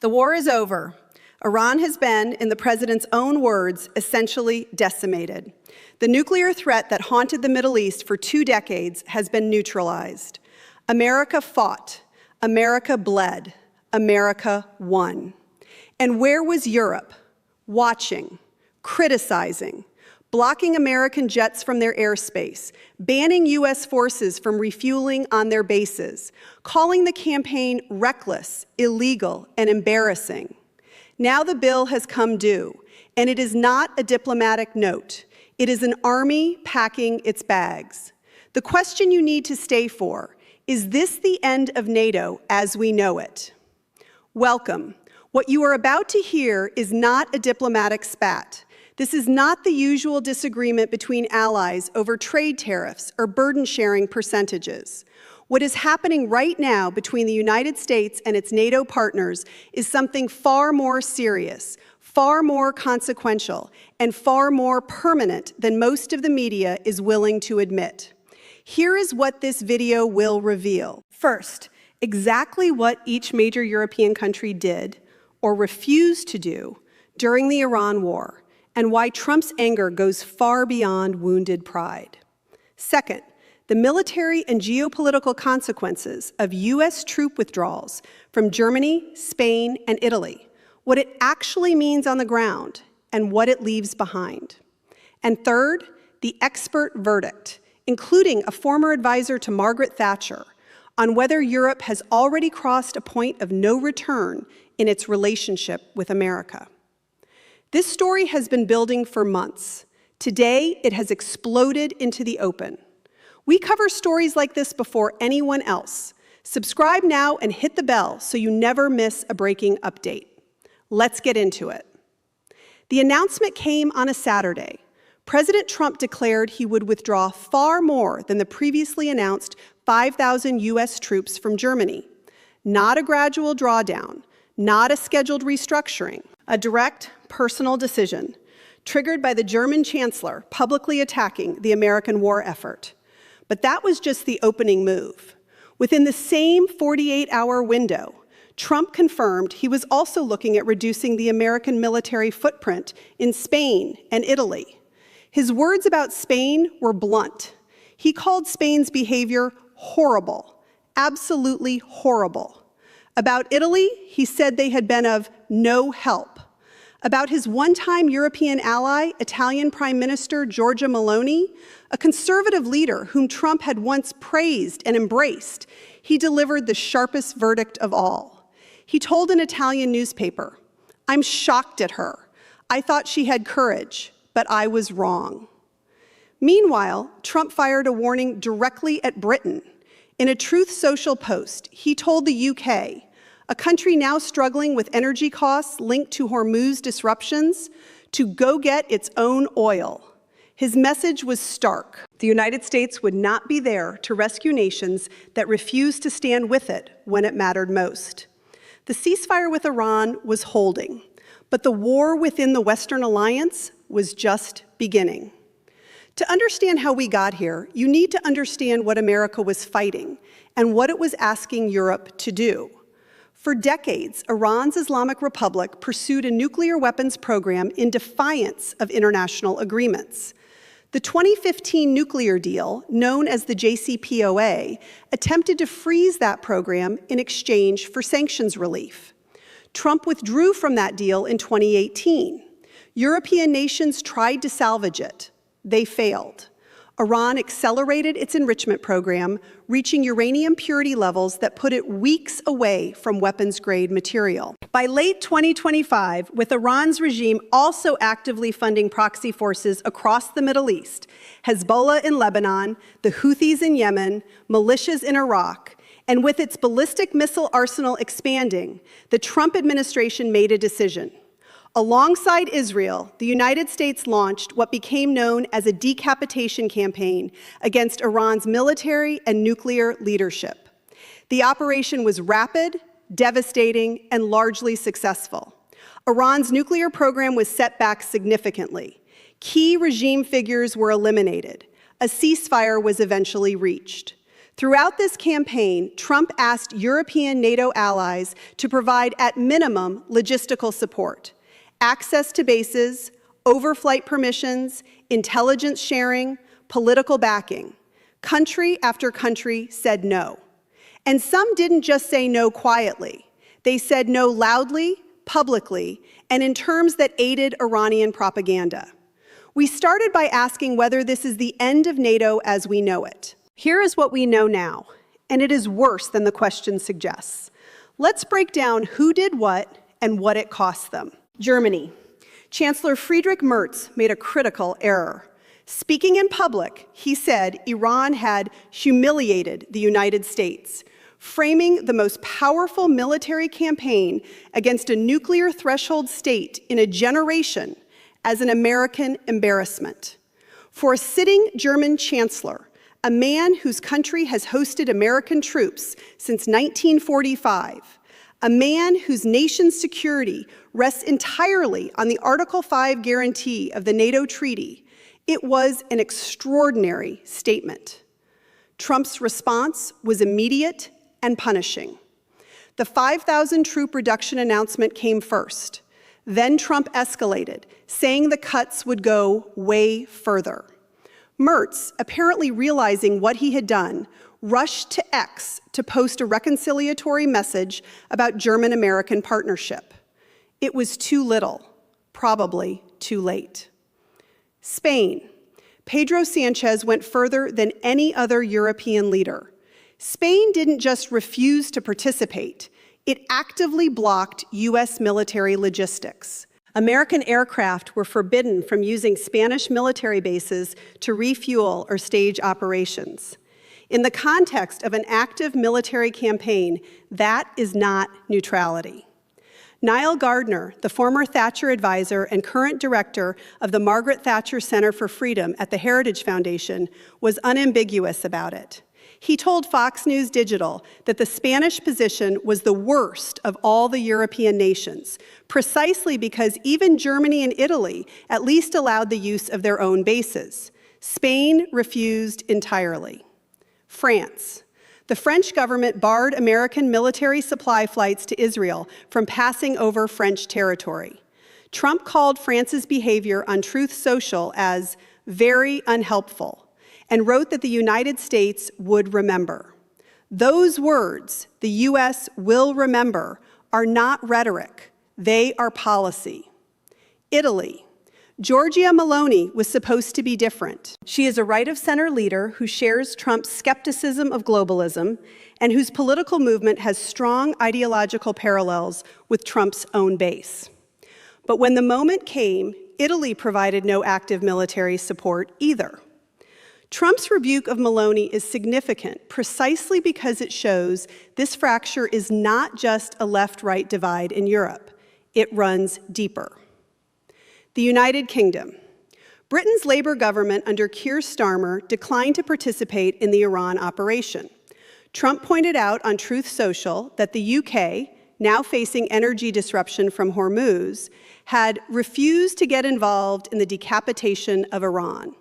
The war is over. Iran has been, in the president's own words, essentially decimated. The nuclear threat that haunted the Middle East for 2 decades has been neutralized. America fought. America bled. America won. And where was Europe? Watching, criticizing, blocking American jets from their airspace, banning U.S. forces from refueling on their bases, calling the campaign reckless, illegal, and embarrassing. Now the bill has come due, and it is not a diplomatic note. It is an army packing its bags. The question you need to stay for, is this the end of NATO as we know it? Welcome. What you are about to hear is not a diplomatic spat. This is not the usual disagreement between allies over trade tariffs or burden-sharing percentages. What is happening right now between the United States and its NATO partners is something far more serious, far more consequential, and far more permanent than most of the media is willing to admit. Here is what this video will reveal. First, exactly what each major European country did or refused to do during the Iran war, and why Trump's anger goes far beyond wounded pride. Second, the military and geopolitical consequences of U.S. troop withdrawals from Germany, Spain, and Italy, what it actually means on the ground, and what it leaves behind. And third, the expert verdict, including a former advisor to Margaret Thatcher, on whether Europe has already crossed a point of no return in its relationship with America. This story has been building for months. Today, it has exploded into the open. We cover stories like this before anyone else. Subscribe now and hit the bell so you never miss a breaking update. Let's get into it. The announcement came on a Saturday. President Trump declared he would withdraw far more than the previously announced 5,000 U.S. troops from Germany. Not a gradual drawdown, not a scheduled restructuring, a direct, personal decision, triggered by the German Chancellor publicly attacking the American war effort. But that was just the opening move. Within the same 48-hour window, Trump confirmed he was also looking at reducing the American military footprint in Spain and Italy. His words about Spain were blunt. He called Spain's behavior horrible, absolutely horrible. About Italy, he said they had been of no help. About his one-time European ally, Italian Prime Minister Giorgia Meloni, a conservative leader whom Trump had once praised and embraced, he delivered the sharpest verdict of all. He told an Italian newspaper, "I'm shocked at her. I thought she had courage, but I was wrong." Meanwhile, Trump fired a warning directly at Britain. In a Truth Social post, he told the UK, a country now struggling with energy costs linked to Hormuz disruptions, to go get its own oil. His message was stark. The United States would not be there to rescue nations that refused to stand with it when it mattered most. The ceasefire with Iran was holding, but the war within the Western alliance was just beginning. To understand how we got here, you need to understand what America was fighting and what it was asking Europe to do. For decades, Iran's Islamic Republic pursued a nuclear weapons program in defiance of international agreements. The 2015 nuclear deal, known as the JCPOA, attempted to freeze that program in exchange for sanctions relief. Trump withdrew from that deal in 2018. European nations tried to salvage it. They failed. Iran accelerated its enrichment program, reaching uranium purity levels that put it weeks away from weapons-grade material. By late 2025, with Iran's regime also actively funding proxy forces across the Middle East, Hezbollah in Lebanon, the Houthis in Yemen, militias in Iraq, and with its ballistic missile arsenal expanding, the Trump administration made a decision. Alongside Israel, the United States launched what became known as a decapitation campaign against Iran's military and nuclear leadership. The operation was rapid, devastating, and largely successful. Iran's nuclear program was set back significantly. Key regime figures were eliminated. A ceasefire was eventually reached. Throughout this campaign, Trump asked European NATO allies to provide at minimum logistical support, access to bases, overflight permissions, intelligence sharing, political backing. Country after country said no. And some didn't just say no quietly. They said no loudly, publicly, and in terms that aided Iranian propaganda. We started by asking whether this is the end of NATO as we know it. Here is what we know now, and it is worse than the question suggests. Let's break down who did what and what it cost them. Germany. Chancellor Friedrich Merz made a critical error. Speaking in public, he said Iran had humiliated the United States, framing the most powerful military campaign against a nuclear threshold state in a generation as an American embarrassment. For a sitting German chancellor, a man whose country has hosted American troops since 1945, a man whose nation's security rests entirely on the Article 5 guarantee of the NATO treaty, it was an extraordinary statement. Trump's response was immediate and punishing. The 5,000 troop reduction announcement came first. Then Trump escalated, saying the cuts would go way further. Merz, apparently realizing what he had done, rushed to X to post a reconciliatory message about German-American partnership. It was too little, probably too late. Spain. Pedro Sánchez went further than any other European leader. Spain didn't just refuse to participate, it actively blocked U.S. military logistics. American aircraft were forbidden from using Spanish military bases to refuel or stage operations. In the context of an active military campaign, that is not neutrality. Nile Gardiner, the former Thatcher advisor and current director of the Margaret Thatcher Center for Freedom at the Heritage Foundation, was unambiguous about it. He told Fox News Digital that the Spanish position was the worst of all the European nations, precisely because even Germany and Italy at least allowed the use of their own bases. Spain refused entirely. France. The French government barred American military supply flights to Israel from passing over French territory. Trump called France's behavior on Truth Social as very unhelpful, and wrote that the United States would remember. Those words, the U.S. will remember, are not rhetoric, they are policy. Italy. Giorgia Meloni was supposed to be different. She is a right-of-center leader who shares Trump's skepticism of globalism and whose political movement has strong ideological parallels with Trump's own base. But when the moment came, Italy provided no active military support either. Trump's rebuke of Meloni is significant precisely because it shows this fracture is not just a left-right divide in Europe. It runs deeper. The United Kingdom. Britain's Labour government under Keir Starmer declined to participate in the Iran operation. Trump pointed out on Truth Social that the UK, now facing energy disruption from Hormuz, had refused to get involved in the decapitation of Iran.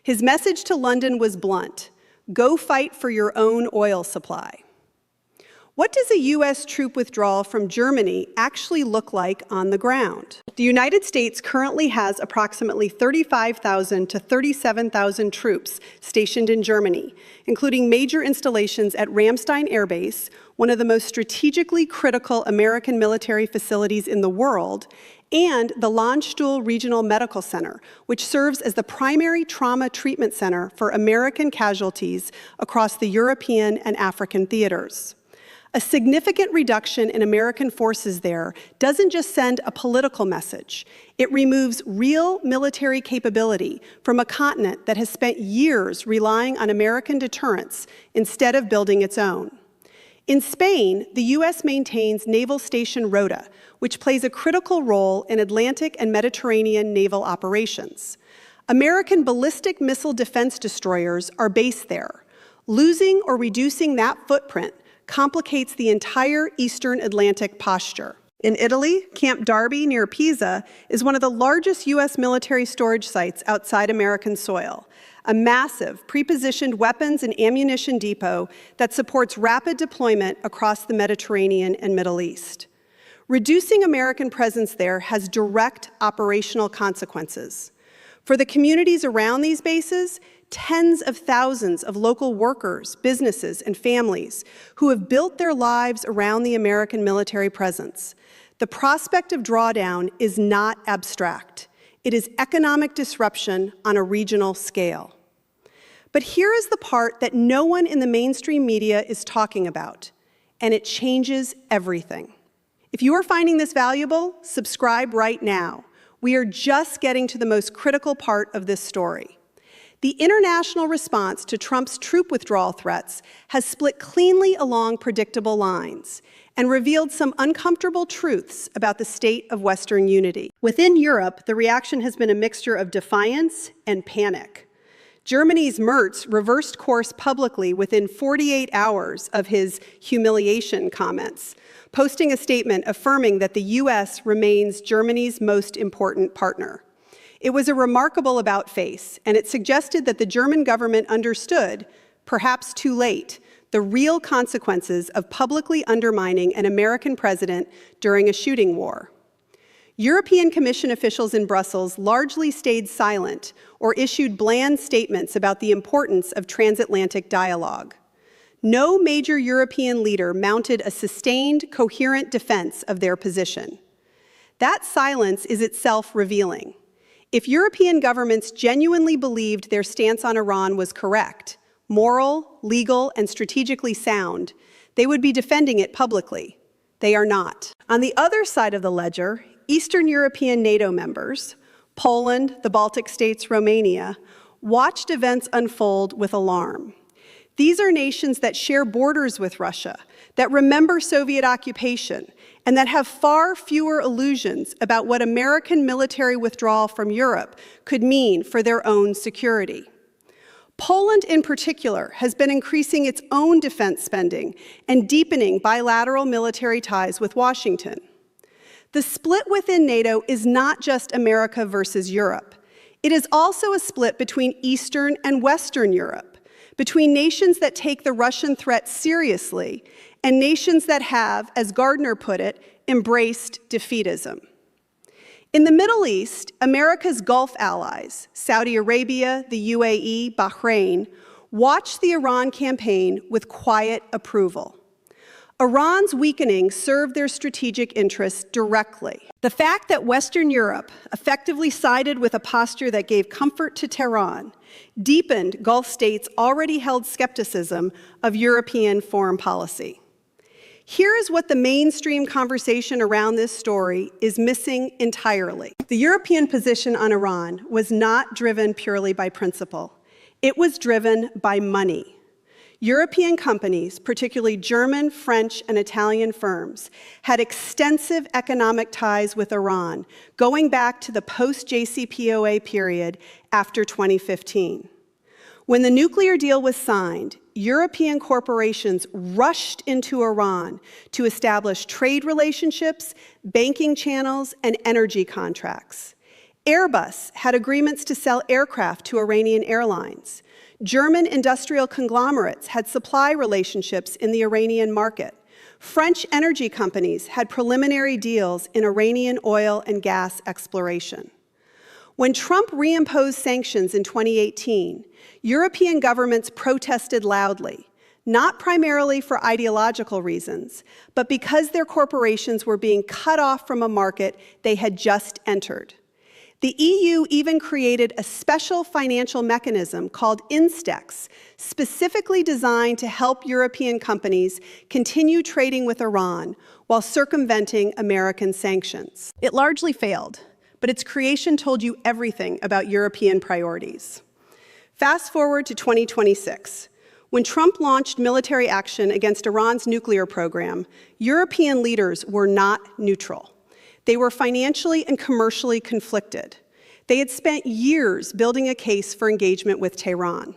His message to London was blunt: go fight for your own oil supply. What does a U.S. troop withdrawal from Germany actually look like on the ground? The United States currently has approximately 35,000 to 37,000 troops stationed in Germany, including major installations at Ramstein Air Base, one of the most strategically critical American military facilities in the world, and the Landstuhl Regional Medical Center, which serves as the primary trauma treatment center for American casualties across the European and African theaters. A significant reduction in American forces there doesn't just send a political message. It removes real military capability from a continent that has spent years relying on American deterrence instead of building its own. In Spain, the U.S. maintains Naval Station Rota, which plays a critical role in Atlantic and Mediterranean naval operations. American ballistic missile defense destroyers are based there. Losing or reducing that footprint complicates the entire Eastern Atlantic posture. In Italy, Camp Darby near Pisa is one of the largest U.S. military storage sites outside American soil, a massive pre-positioned weapons and ammunition depot that supports rapid deployment across the Mediterranean and Middle East. Reducing American presence there has direct operational consequences. For the communities around these bases, tens of thousands of local workers, businesses, and families who have built their lives around the American military presence. The prospect of drawdown is not abstract. It is economic disruption on a regional scale. But here is the part that no one in the mainstream media is talking about, and it changes everything. If you are finding this valuable, subscribe right now. We are just getting to the most critical part of this story. The international response to Trump's troop withdrawal threats has split cleanly along predictable lines and revealed some uncomfortable truths about the state of Western unity. Within Europe, the reaction has been a mixture of defiance and panic. Germany's Merz reversed course publicly within 48 hours of his humiliation comments, posting a statement affirming that the U.S. remains Germany's most important partner. It was a remarkable about-face, and it suggested that the German government understood, perhaps too late, the real consequences of publicly undermining an American president during a shooting war. European Commission officials in Brussels largely stayed silent or issued bland statements about the importance of transatlantic dialogue. No major European leader mounted a sustained, coherent defense of their position. That silence is itself revealing. If European governments genuinely believed their stance on Iran was correct, moral, legal, and strategically sound, they would be defending it publicly. They are not. On the other side of the ledger, Eastern European NATO members, Poland, the Baltic states, Romania, watched events unfold with alarm. These are nations that share borders with Russia, that remember Soviet occupation, and that have far fewer illusions about what American military withdrawal from Europe could mean for their own security. Poland, in particular, has been increasing its own defense spending and deepening bilateral military ties with Washington. The split within NATO is not just America versus Europe. It is also a split between Eastern and Western Europe, between nations that take the Russian threat seriously and nations that have, as Gardiner put it, embraced defeatism. In the Middle East, America's Gulf allies, Saudi Arabia, the UAE, Bahrain, watched the Iran campaign with quiet approval. Iran's weakening served their strategic interests directly. The fact that Western Europe effectively sided with a posture that gave comfort to Tehran deepened Gulf states' already held skepticism of European foreign policy. Here is what the mainstream conversation around this story is missing entirely. The European position on Iran was not driven purely by principle. It was driven by money. European companies, particularly German, French, and Italian firms, had extensive economic ties with Iran, going back to the post-JCPOA period after 2015. When the nuclear deal was signed, European corporations rushed into Iran to establish trade relationships, banking channels, and energy contracts. Airbus had agreements to sell aircraft to Iranian airlines. German industrial conglomerates had supply relationships in the Iranian market. French energy companies had preliminary deals in Iranian oil and gas exploration. When Trump reimposed sanctions in 2018, European governments protested loudly, not primarily for ideological reasons, but because their corporations were being cut off from a market they had just entered. The EU even created a special financial mechanism called Instex, specifically designed to help European companies continue trading with Iran while circumventing American sanctions. It largely failed, but its creation told you everything about European priorities. Fast forward to 2026. When Trump launched military action against Iran's nuclear program, European leaders were not neutral. They were financially and commercially conflicted. They had spent years building a case for engagement with Tehran.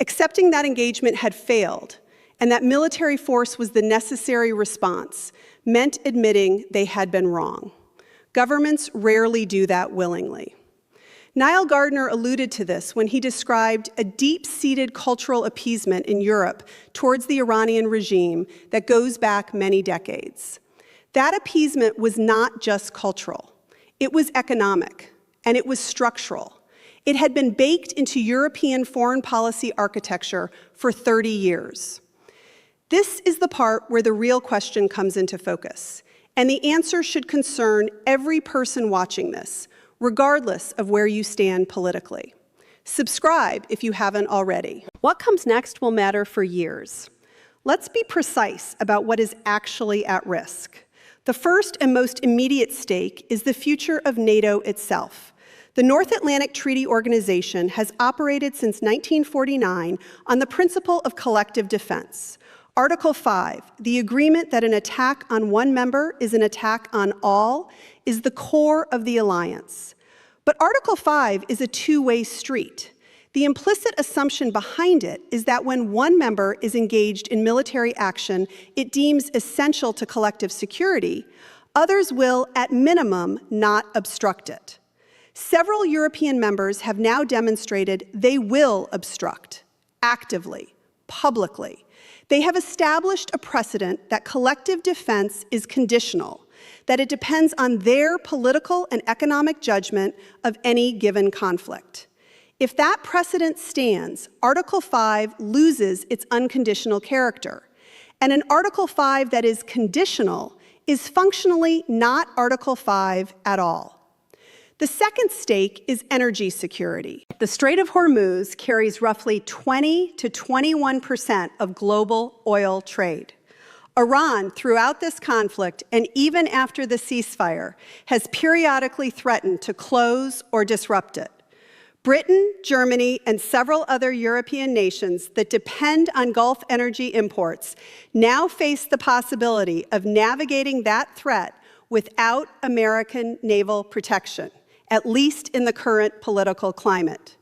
Accepting that engagement had failed, and that military force was the necessary response, meant admitting they had been wrong. Governments rarely do that willingly. Nile Gardiner alluded to this when he described a deep-seated cultural appeasement in Europe towards the Iranian regime that goes back many decades. That appeasement was not just cultural. It was economic, and it was structural. It had been baked into European foreign policy architecture for 30 years. This is the part where the real question comes into focus, and the answer should concern every person watching this, regardless of where you stand politically. Subscribe if you haven't already. What comes next will matter for years. Let's be precise about what is actually at risk. The first and most immediate stake is the future of NATO itself. The North Atlantic Treaty Organization has operated since 1949 on the principle of collective defense. Article 5, the agreement that an attack on one member is an attack on all, is the core of the alliance. But Article 5 is a two-way street. The implicit assumption behind it is that when one member is engaged in military action it deems essential to collective security, others will, at minimum, not obstruct it. Several European members have now demonstrated they will obstruct, actively, publicly. They have established a precedent that collective defense is conditional, that it depends on their political and economic judgment of any given conflict. If that precedent stands, Article 5 loses its unconditional character. And an Article 5 that is conditional is functionally not Article 5 at all. The second stake is energy security. The Strait of Hormuz carries roughly 20 to 21% of global oil trade. Iran, throughout this conflict, and even after the ceasefire, has periodically threatened to close or disrupt it. Britain, Germany, and several other European nations that depend on Gulf energy imports now face the possibility of navigating that threat without American naval protection, at least in the current political climate.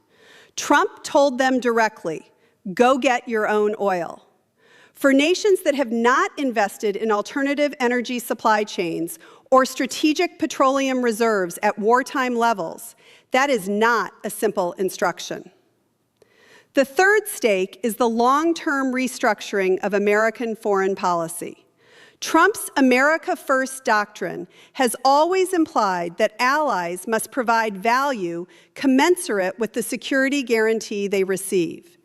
Trump told them directly, go get your own oil. For nations that have not invested in alternative energy supply chains or strategic petroleum reserves at wartime levels, that is not a simple instruction. The third stake is the long-term restructuring of American foreign policy. Trump's America First doctrine has always implied that allies must provide value commensurate with the security guarantee they receive.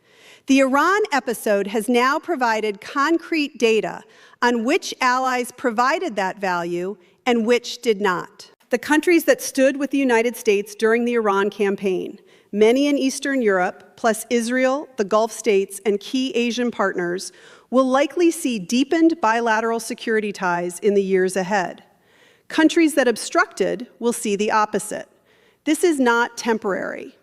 The Iran episode has now provided concrete data on which allies provided that value and which did not. The countries that stood with the United States during the Iran campaign, many in Eastern Europe, plus Israel, the Gulf states, and key Asian partners, will likely see deepened bilateral security ties in the years ahead. Countries that obstructed will see the opposite. This is not temporary.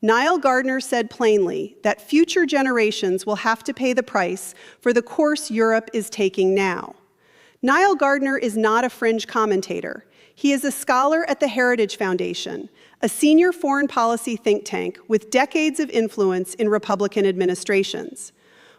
Nile Gardiner said plainly that future generations will have to pay the price for the course Europe is taking now. Nile Gardiner is not a fringe commentator. He is a scholar at the Heritage Foundation, a senior foreign policy think tank with decades of influence in Republican administrations.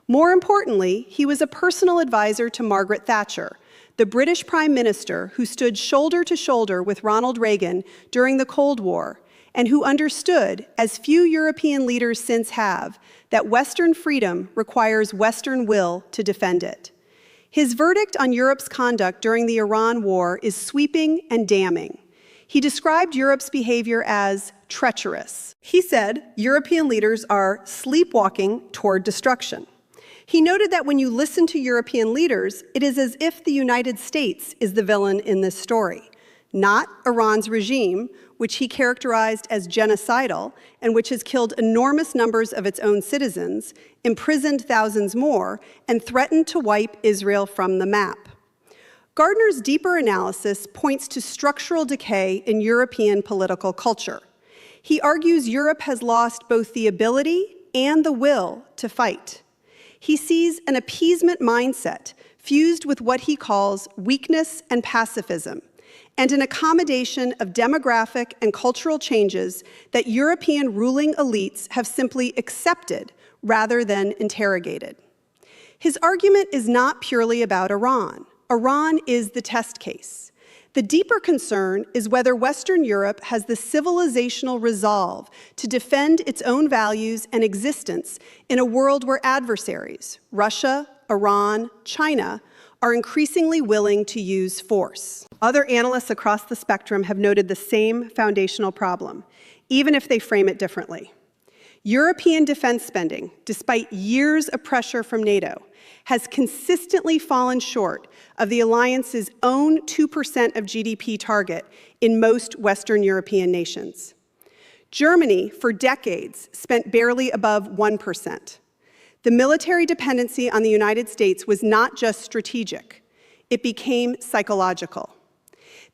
More importantly, he was a personal advisor to Margaret Thatcher, the British Prime Minister who stood shoulder to shoulder with Ronald Reagan during the Cold War, and who understood, as few European leaders since have, that Western freedom requires Western will to defend it. His verdict on Europe's conduct during the Iran war is sweeping and damning. He described Europe's behavior as treacherous. He said European leaders are sleepwalking toward destruction. He noted that when you listen to European leaders, it is as if the United States is the villain in this story, not Iran's regime, which he characterized as genocidal and which has killed enormous numbers of its own citizens, imprisoned thousands more, and threatened to wipe Israel from the map. Gardiner's deeper analysis points to structural decay in European political culture. He argues Europe has lost both the ability and the will to fight. He sees an appeasement mindset fused with what he calls weakness and pacifism, and an accommodation of demographic and cultural changes that European ruling elites have simply accepted rather than interrogated. His argument is not purely about Iran. Iran is the test case. The deeper concern is whether Western Europe has the civilizational resolve to defend its own values and existence in a world where adversaries, Russia, Iran, China, are increasingly willing to use force. Other analysts across the spectrum have noted the same foundational problem, even if they frame it differently. European defense spending, despite years of pressure from NATO, has consistently fallen short of the alliance's own 2% of GDP target in most Western European nations. Germany, for decades, spent barely above 1%. The military dependency on the United States was not just strategic, it became psychological.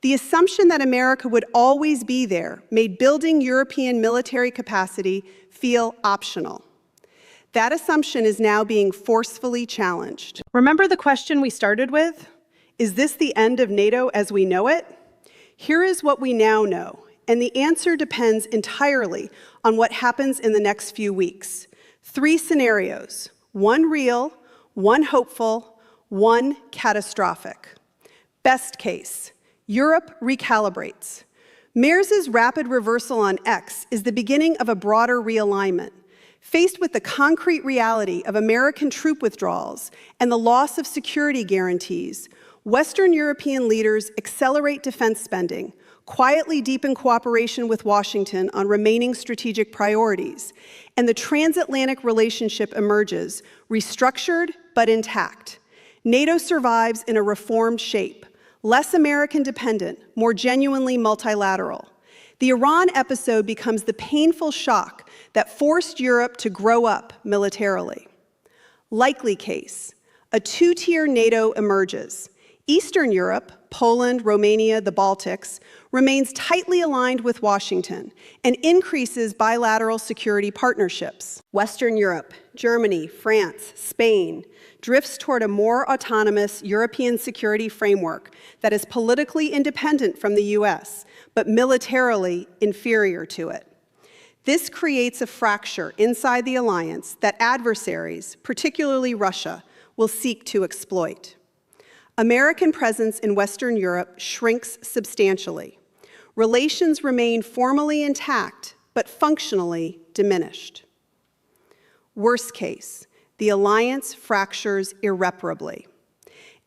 The assumption that America would always be there made building European military capacity feel optional. That assumption is now being forcefully challenged. Remember the question we started with? Is this the end of NATO as we know it? Here is what we now know, and the answer depends entirely on what happens in the next few weeks. 3 scenarios, one real, one hopeful, one catastrophic. Best case, Europe recalibrates. Merz's rapid reversal on X is the beginning of a broader realignment. Faced with the concrete reality of American troop withdrawals and the loss of security guarantees, Western European leaders accelerate defense spending, quietly deepen cooperation with Washington on remaining strategic priorities, and the transatlantic relationship emerges, restructured but intact. NATO survives in a reformed shape, less American-dependent, more genuinely multilateral. The Iran episode becomes the painful shock that forced Europe to grow up militarily. Likely case, a 2-tier NATO emerges. Eastern Europe, Poland, Romania, the Baltics, remains tightly aligned with Washington and increases bilateral security partnerships. Western Europe, Germany, France, Spain, drifts toward a more autonomous European security framework that is politically independent from the US, but militarily inferior to it. This creates a fracture inside the alliance that adversaries, particularly Russia, will seek to exploit. American presence in Western Europe shrinks substantially. Relations remain formally intact, but functionally diminished. Worst case, the alliance fractures irreparably.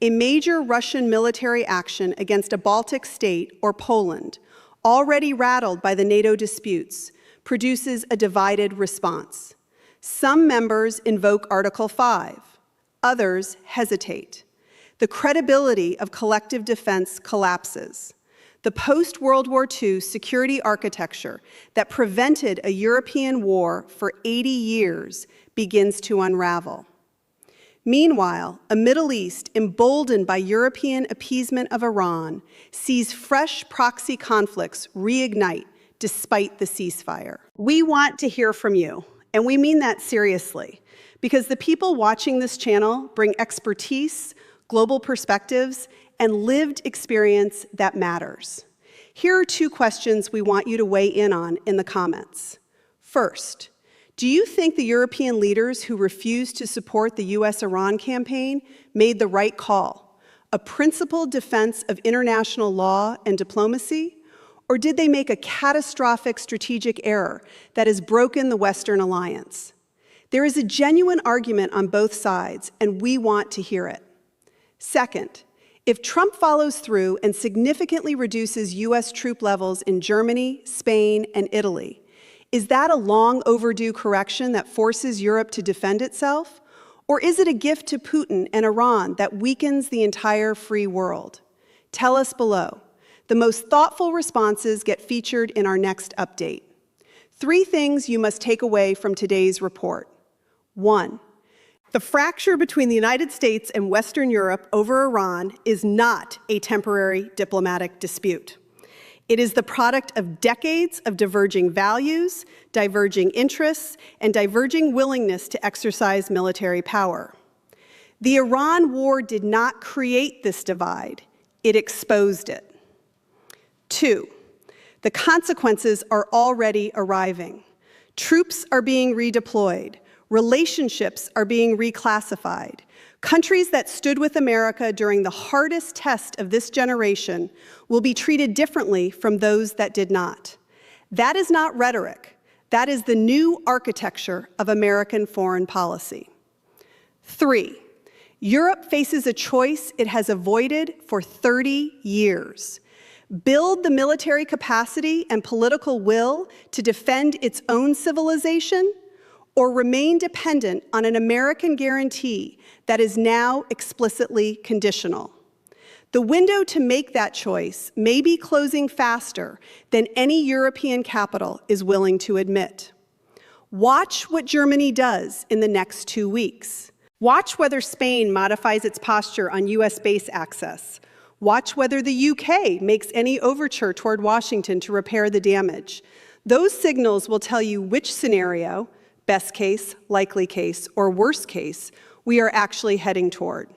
A major Russian military action against a Baltic state or Poland, already rattled by the NATO disputes, produces a divided response. Some members invoke Article 5, others hesitate. The credibility of collective defense collapses. The post-World War II security architecture that prevented a European war for 80 years begins to unravel. Meanwhile, a Middle East emboldened by European appeasement of Iran sees fresh proxy conflicts reignite despite the ceasefire. We want to hear from you, and we mean that seriously, because the people watching this channel bring expertise, global perspectives, and lived experience that matters. Here are 2 questions we want you to weigh in on in the comments. First, do you think the European leaders who refused to support the US-Iran campaign made the right call, a principled defense of international law and diplomacy, or did they make a catastrophic strategic error that has broken the Western alliance? There is a genuine argument on both sides, and we want to hear it. Second, if Trump follows through and significantly reduces US troop levels in Germany, Spain, and Italy, is that a long overdue correction that forces Europe to defend itself? Or is it a gift to Putin and Iran that weakens the entire free world? Tell us below. The most thoughtful responses get featured in our next update. 3 things you must take away from today's report. 1, the fracture between the United States and Western Europe over Iran is not a temporary diplomatic dispute. It is the product of decades of diverging values, diverging interests, and diverging willingness to exercise military power. The Iran war did not create this divide, it exposed it. 2, the consequences are already arriving. Troops are being redeployed. Relationships are being reclassified. Countries that stood with America during the hardest test of this generation will be treated differently from those that did not. That is not rhetoric. That is the new architecture of American foreign policy. 3, Europe faces a choice it has avoided for 30 years. Build the military capacity and political will to defend its own civilization, or remain dependent on an American guarantee that is now explicitly conditional. The window to make that choice may be closing faster than any European capital is willing to admit. Watch what Germany does in the next 2 weeks. Watch whether Spain modifies its posture on U.S. base access. Watch whether the UK makes any overture toward Washington to repair the damage. Those signals will tell you which scenario, best case, likely case, or worst case, we are actually heading toward.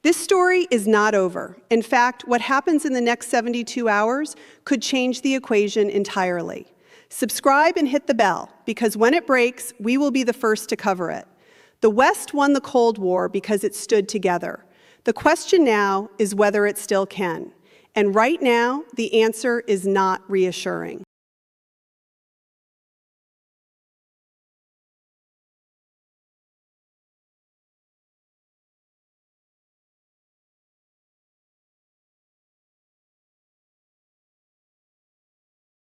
This story is not over. In fact, what happens in the next 72 hours could change the equation entirely. Subscribe and hit the bell, because when it breaks, we will be the first to cover it. The West won the Cold War because it stood together. The question now is whether it still can. And right now, the answer is not reassuring.